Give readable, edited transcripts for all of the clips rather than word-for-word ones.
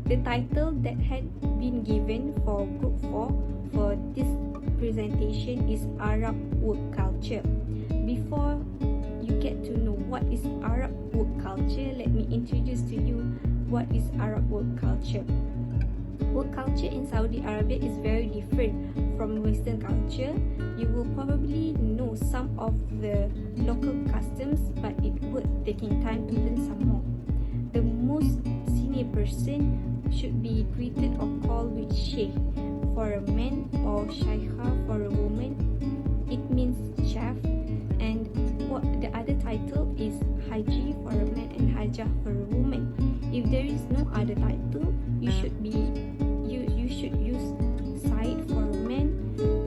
The title that had been given for Group 4 for this presentation is Arab Work Culture. Before you get to know what is Arab work culture, let me introduce to you what is Arab work culture. Work culture in Saudi Arabia is very different from Western culture. You will probably know some of the local customs, but it would taking time to learn some more. The most senior person should be greeted or called with Sheikh for a man or Shaykha for a woman. It means chef, and what the other title is Haji for a man and Hajah for a woman. If there is no other title, you should use Said for a man,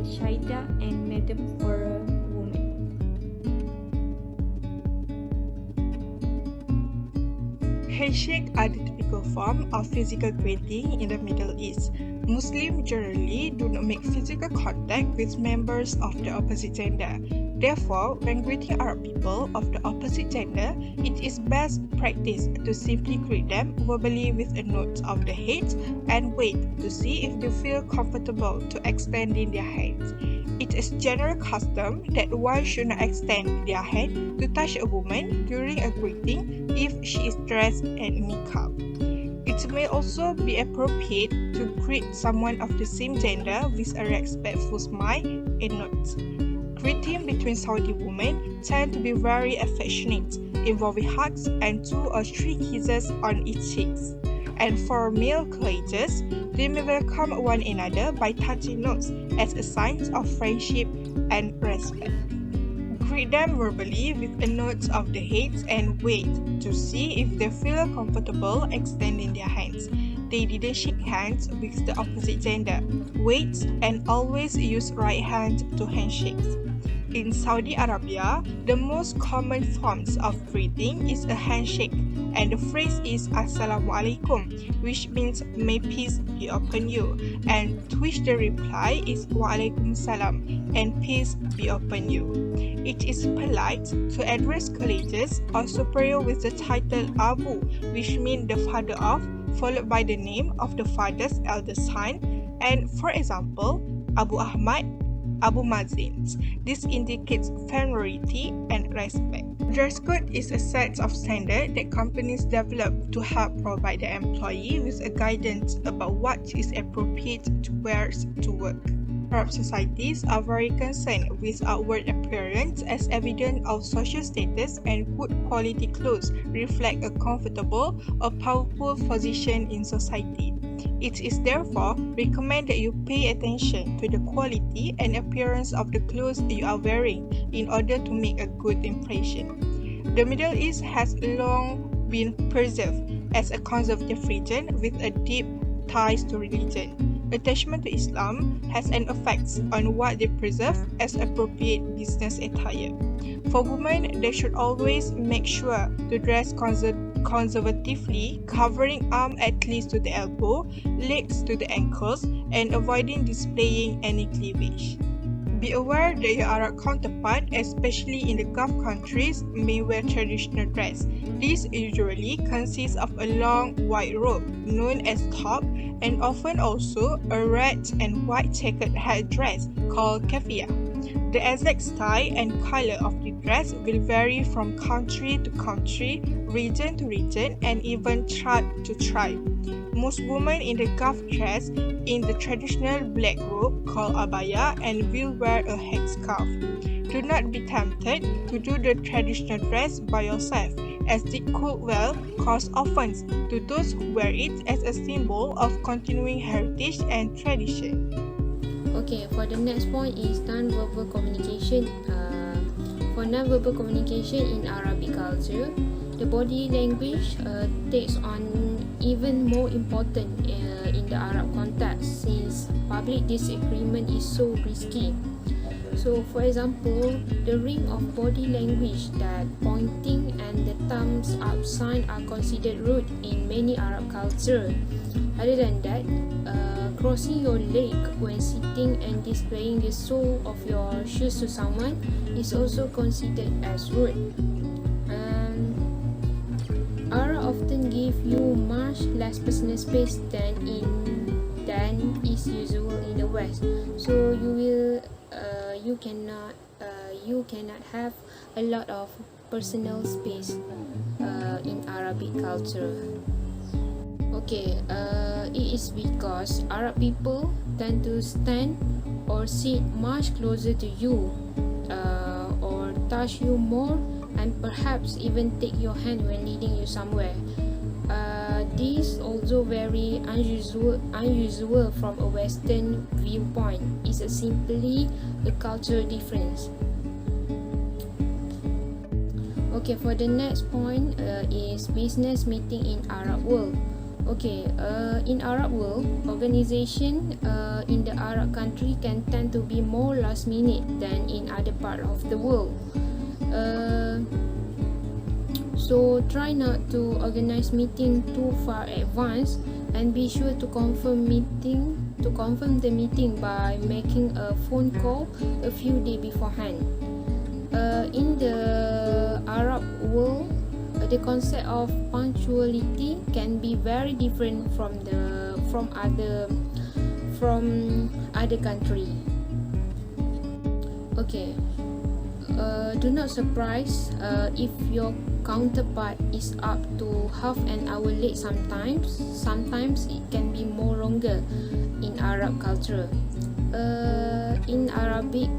Shaida and Madam for a woman. Handshake are the typical form of physical greeting in the Middle East. Muslims generally do not make physical contact with members of the opposite gender. Therefore, when greeting Arab people of the opposite gender, it is best practice to simply greet them verbally with a nod of the head and wait to see if they feel comfortable to extending their hands. It is general custom that one should not extend their hand to touch a woman during a greeting if she is dressed in niqab. It may also be appropriate to greet someone of the same gender with a respectful smile and nod. Greeting between Saudi women tend to be very affectionate, involving hugs and 2 or 3 kisses on each cheeks. And for male colleagues, they may welcome one another by touching notes as a sign of friendship and respect. Greet them verbally with a nod of the head and wait to see if they feel comfortable extending their hands. They didn't shake hands with the opposite gender. Wait and always use right hand to handshakes. In Saudi Arabia, the most common forms of greeting is a handshake, and the phrase is Assalamualaikum, which means may peace be upon you, and to which the reply is Waalaikumsalam, and peace be upon you. It is polite to address colleagues or superior with the title Abu, which means the father of, followed by the name of the father's eldest son, and for example, Abu Ahmad, Abu Mazin. This indicates familiarity and respect. Dress code is a set of standards that companies develop to help provide the employee with a guidance about what is appropriate to wear to work. Arab societies are very concerned with outward appearance as evidence of social status, and good quality clothes reflect a comfortable or powerful position in society. It is therefore recommended you pay attention to the quality and appearance of the clothes you are wearing in order to make a good impression. The Middle East has long been perceived as a conservative region with a deep ties to religion. Attachment to Islam has an effect on what they preserve as appropriate business attire. For women, they should always make sure to dress conservatively, covering arms at least to the elbow, legs to the ankles, and avoiding displaying any cleavage. Be aware that your Arab counterpart, especially in the Gulf countries, may wear traditional dress. This usually consists of a long white robe, known as top, and often also a red and white checkered headdress called kafia. The exact style and color of the dress will vary from country to country, region to region, and even tribe to tribe. Most women in the Gulf dress in the traditional black robe called abaya and will wear a headscarf. Do not be tempted to do the traditional dress by yourself, as it could well cause offense to those who wear it as a symbol of continuing heritage and tradition. Okay, for the next point is non-verbal communication. For non-verbal communication in Arabic culture, the body language takes on even more important in the Arab context, since public disagreement is so risky. So, for example, the ring of body language that pointing and the thumbs up sign are considered rude in many Arab cultures. Other than that, crossing your leg when sitting and displaying the sole of your shoes to someone is also considered as rude. Arab often give give you much less personal space than is usual in the West. So you cannot have a lot of personal space in Arabic culture. Okay, it is because Arab people tend to stand or sit much closer to you, or touch you more, and perhaps even take your hand when leading you somewhere. This also very unusual from a Western viewpoint. It's simply a cultural difference. Okay, for the next point is business meeting in Arab world. Okay, in Arab world, organization in the Arab country can tend to be more last minute than in other part of the world. So try not to organize meeting too far advance, and be sure to confirm the meeting by making a phone call a few days beforehand. In the Arab world, the concept of punctuality can be very different from other country. Okay, do not surprise if your counterpart is up to half an hour late. Sometimes it can be more longer in Arab culture. In Arabic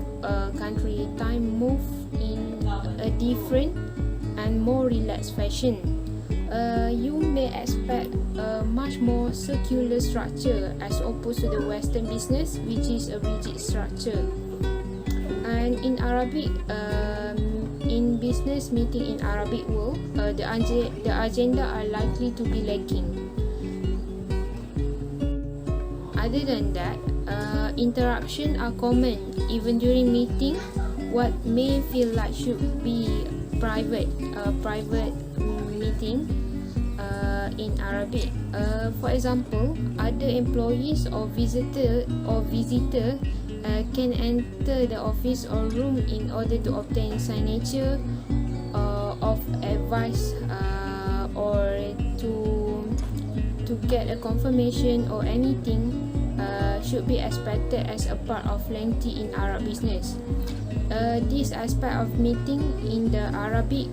country, time move in a different and more relaxed fashion. You may expect a much more circular structure as opposed to the Western business, which is a rigid structure. And in Arabic, in business meeting in Arabic world, the agenda are likely to be lacking. Other than that, interruption are common even during meeting. What may feel like should be private meeting in Arabic. For example, other employees or visitor can enter the office or room in order to obtain signature of advice or to get a confirmation or anything should be expected as a part of lengthy in Arab business. This aspect of meeting in the Arabic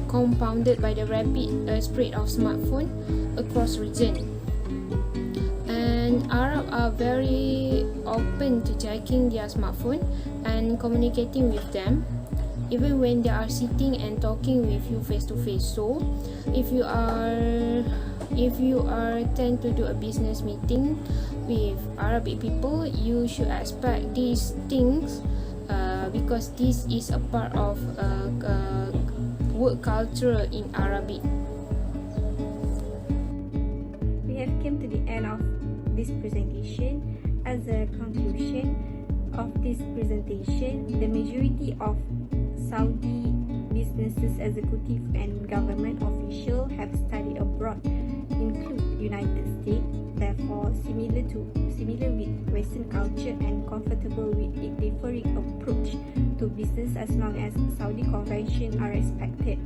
compounded by the rapid spread of smartphone across region. And Arab are very open to checking their smartphone and communicating with them, even when they are sitting and talking with you face to face. So, if you are tend to do a business meeting with Arabic people, you should expect these things because this is a part of work culture in Arabic. We have come to the end of this presentation. As a conclusion of this presentation, the majority of Saudi businesses, executive and government officials have studied abroad include United States, therefore similar with Western culture and comfortable with a differing approach to business as long as Saudi conventions are respected.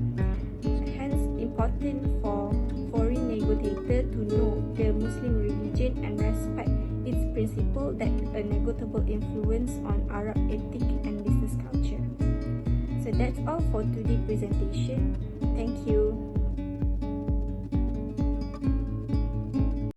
Hence, important for foreign negotiators to know the Muslim religion and respect its principle that a negotiable influence on Arab ethic and business culture. So that's all for today's presentation.